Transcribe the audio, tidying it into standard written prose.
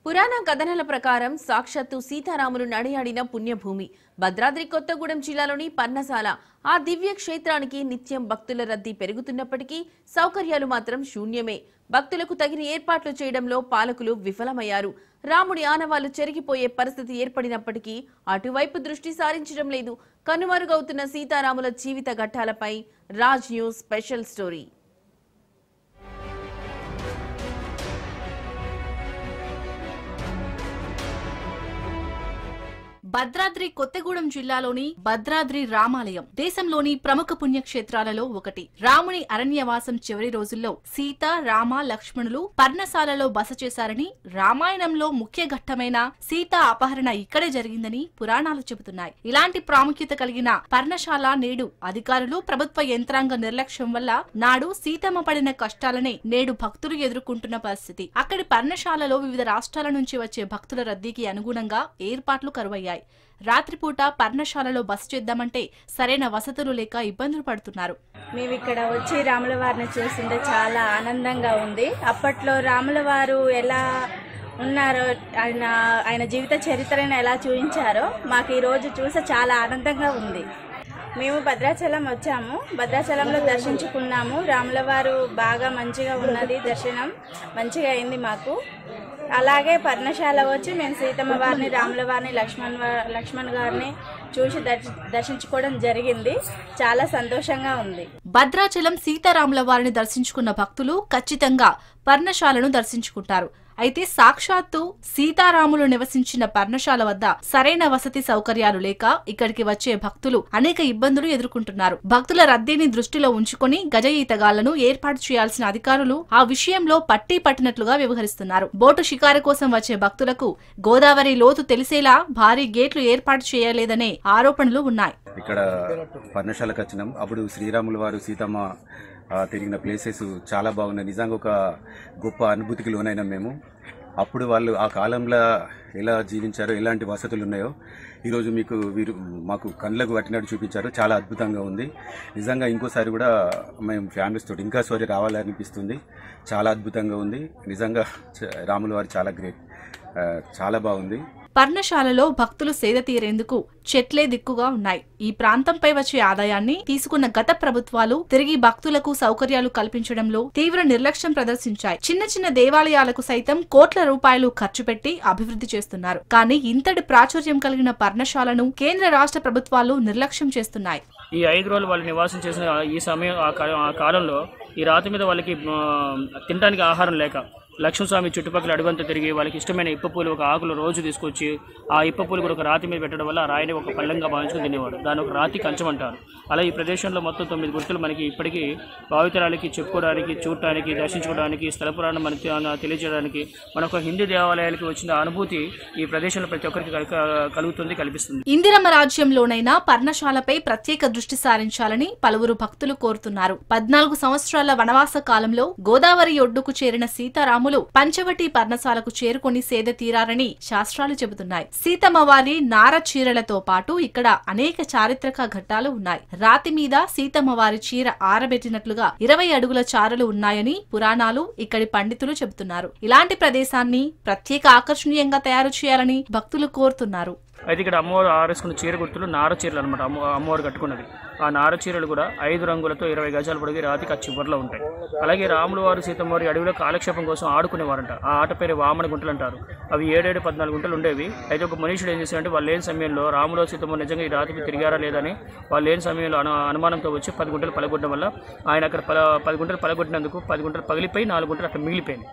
పురాణ కథనాల ప్రకారం సాక్షాత్తు సీతారాములు నడియాడిన పుణ్యభూమి భద్రాద్రి కొత్తగూడెం జిల్లాలోని పర్ణశాల. ఆ దివ్య క్షేత్రానికి నిత్యం భక్తుల రద్దీ పెరుగుతున్నప్పటికీ సౌకర్యాలు మాత్రం శూన్యమే. భక్తులకు తగిన ఏర్పాట్లు చేయడంలో పాలకులు విఫలమయ్యారు. రాముడి ఆనవాళ్లు చెరిగిపోయే పరిస్థితి ఏర్పడినప్పటికీ అటువైపు దృష్టి సారించడం లేదు. కనుమరుగవుతున్న సీతారాముల జీవిత ఘట్టాలపై Raj news special story. Bhadradri Kothagudem జిల్లాలోని భద్రాద్రి రామాలయం దేశంలోని ప్రముఖ పుణ్యక్షేత్రాలలో ఒకటి. రాముని అరణ్యవాసం చివరి రోజుల్లో సీత, రామ, లక్ష్మణులు పర్ణశాలలో బస చేశారని, రామాయణంలో ముఖ్య ఘట్టమైన సీత అపహరణ ఇక్కడే జరిగిందని పురాణాలు చెబుతున్నాయి. ఇలాంటి ప్రాముఖ్యత కలిగిన పర్ణశాల నేడు అధికారులు, ప్రభుత్వ యంత్రాంగ నిర్లక్ష్యం వల్ల నాడు సీతమ్మ పడిన కష్టాలనే నేడు భక్తులు ఎదుర్కొంటున్న పరిస్థితి. అక్కడి పర్ణశాలలో వివిధ రాష్ట్రాల నుంచి వచ్చే భక్తుల రద్దీకి అనుగుణంగా ఏర్పాట్లు కరువయ్యాయి. రాత్రిపూట పర్ణశాలలో బస చేద్దామంటే సరైన వసతులు లేక ఇబ్బందులు పడుతున్నారు. మేము ఇక్కడ వచ్చి రాముల వారిని చూస్తుంటే చాలా ఆనందంగా ఉంది. అప్పట్లో రాముల వారు ఎలా ఉన్నారో, ఆయన జీవిత చరిత్రను ఎలా చూపించారో మాకు ఈ రోజు చూసి చాలా ఆనందంగా ఉంది. మేము భద్రాచలం వచ్చాము, భద్రాచలంలో దర్శించుకున్నాము. రాముల వారు బాగా మంచిగా ఉన్నది, దర్శనం మంచిగా అయింది మాకు. అలాగే పర్ణశాల వచ్చి మేము సీతమ్మ వారిని, రాముల వారిని, లక్ష్మణ్ గారిని చూసి దర్శించుకోవడం జరిగింది. చాలా సంతోషంగా ఉంది. భద్రాచలం సీతారాముల వారిని దర్శించుకున్న భక్తులు ఖచ్చితంగా పర్ణశాలను దర్శించుకుంటారు. అయితే సాక్షాత్తు సీతారాములు నివసించిన పర్ణశాల వద్ద సరైన వసతి సౌకర్యాలు లేక ఇక్కడికి వచ్చే భక్తులు అనేక ఇబ్బందులు ఎదుర్కొంటున్నారు. భక్తుల రద్దీని దృష్టిలో ఉంచుకుని గజ ఈతగాళ్లను ఏర్పాటు చేయాల్సిన అధికారులు ఆ విషయంలో పట్టీ పట్టినట్లుగా వ్యవహరిస్తున్నారు. బోటు షికారు కోసం వచ్చే భక్తులకు గోదావరి లోతు తెలిసేలా భారీ గేట్లు ఏర్పాటు చేయలేదనే ఆరోపణలు ఉన్నాయి. ఇక్కడ పర్ణశాలకు వచ్చినాం. అప్పుడు శ్రీరాముల వారు, సీతమ్మ తిరిగిన ప్లేసెస్ చాలా బాగున్నాయి. నిజంగా ఒక గొప్ప అనుభూతికి లోనైనా మేము. అప్పుడు వాళ్ళు ఆ కాలంలో ఎలా జీవించారో, ఎలాంటి వసతులు ఉన్నాయో ఈరోజు వీరు మాకు కళ్ళకు పట్టినట్టు చూపించారు. చాలా అద్భుతంగా ఉంది. నిజంగా ఇంకోసారి కూడా మేము ఫ్యామిలీస్ తోటి ఇంకోసారి రావాలనిపిస్తుంది. చాలా అద్భుతంగా ఉంది. నిజంగా రాముల వారు చాలా గ్రేట్, చాలా బాగుంది. పర్ణశాలలో భక్తులు సేద తీరేందుకు చెట్లే దిక్కుగా ఉన్నాయి. ఈ ప్రాంతంపై వచ్చే ఆదాయాన్ని తీసుకున్న గత ప్రభుత్వాలు తిరిగి భక్తులకు సౌకర్యాలు కల్పించడంలో తీవ్ర నిర్లక్ష్యం ప్రదర్శించాయి. చిన్న చిన్న దేవాలయాలకు సైతం కోట్ల రూపాయలు ఖర్చు పెట్టి అభివృద్ధి చేస్తున్నారు. కానీ ఇంతటి ప్రాచుర్యం కలిగిన పర్ణశాలను కేంద్ర రాష్ట్ర ప్రభుత్వాలు నిర్లక్ష్యం చేస్తున్నాయి. ఈ 5 రోజులు వాళ్ళు నివాసం చేసిన ఈ సమయం, ఆ కాలంలో ఈ రాతి మీద వాళ్ళకి తినడానికి ఆహారం లేక లక్ష్మణస్వామి చుట్టుపక్కల అడుగంతా తిరిగి వాళ్ళకి ఇష్టమైన ఇప్పపూలు ఒక ఆకులు రోజు తీసుకొచ్చి ఆ ఇప్పపూలు కూడా ఒక రాతి మీద పెట్టడం వల్ల ఆ రాయిని ఒక పళ్ళంగా భావించుకుని తినేవాడు. దాని ఒక రాతి కంచం అంటారు. అలా ఈ ప్రదేశంలో మొత్తం 9 గుర్తులు మనకి ఇప్పటికీ భావితరాలకి చెప్పుకోవడానికి, చూడటానికి, దర్శించుకోవడానికి, స్థల పురాణం మనకి తెలియజేయడానికి, మనకు హిందూ దేవాలయానికి వచ్చిన అనుభూతి ఈ ప్రదేశంలో ప్రతి ఒక్కరికి కల్పిస్తుంది. ఇందిరమ్మ రాజ్యంలోనైనా పర్ణశాలపై ప్రత్యేక దృష్టి సారించాలని పలువురు భక్తులు కోరుతున్నారు. 14 సంవత్సరాల వనవాస కాలంలో గోదావరి ఒడ్డుకు చేరిన సీతారాములు పంచవటి పర్ణశాలకు చేరుకుని సేద తీరారని శాస్త్రాలు చెబుతున్నాయి. సీతమ్మ వారి నార చీరలతో పాటు ఇక్కడ అనేక చారిత్రక ఘట్టాలు ఉన్నాయి. రాతి మీద సీతమ్మ వారి చీర ఆరబెట్టినట్లుగా 20 అడుగుల చారలు ఉన్నాయని పురాణాలు, ఇక్కడి పండితులు చెబుతున్నారు. ఇలాంటి ప్రదేశాన్ని ప్రత్యేక ఆకర్షణీయంగా తయారు చేయాలని భక్తులు కోరుతున్నారు. అయితే ఇక్కడ అమ్మవారు ఆరేసుకున్న చీర గుర్తులు నార చీరలు అనమాట. అమ్మవారు కట్టుకున్నది ఆ నార చీరలు కూడా 5 రంగులతో 20 గజాలు పొడిగి రాతికి ఆ చివరిలో ఉంటాయి. అలాగే రాముల వారు, సీతమ్మ వారి అడవిలో కాలక్షేపం కోసం ఆడుకునేవారంట. ఆ ఆట పేరు వామన గుంటలు అంటారు. అవి 7, 14 గుంటలు ఉండేవి. అయితే ఒక మనుషుడు ఏం చేశారంటే వాళ్ళు లేని సమయంలో రాములు, సీతమ్మ నిజంగా ఈ రాతికి తిరిగారా లేదని వాళ్ళు లేని సమయంలో అనుమానంతో వచ్చి 10 గుంటలు పలగొట్టడం వల్ల ఆయన అక్కడ 10 గుంటలు పలగొట్టినందుకు 10 గుంటలు పగిలిపోయి 4 గుంటలు అక్కడ మిగిలిపోయింది.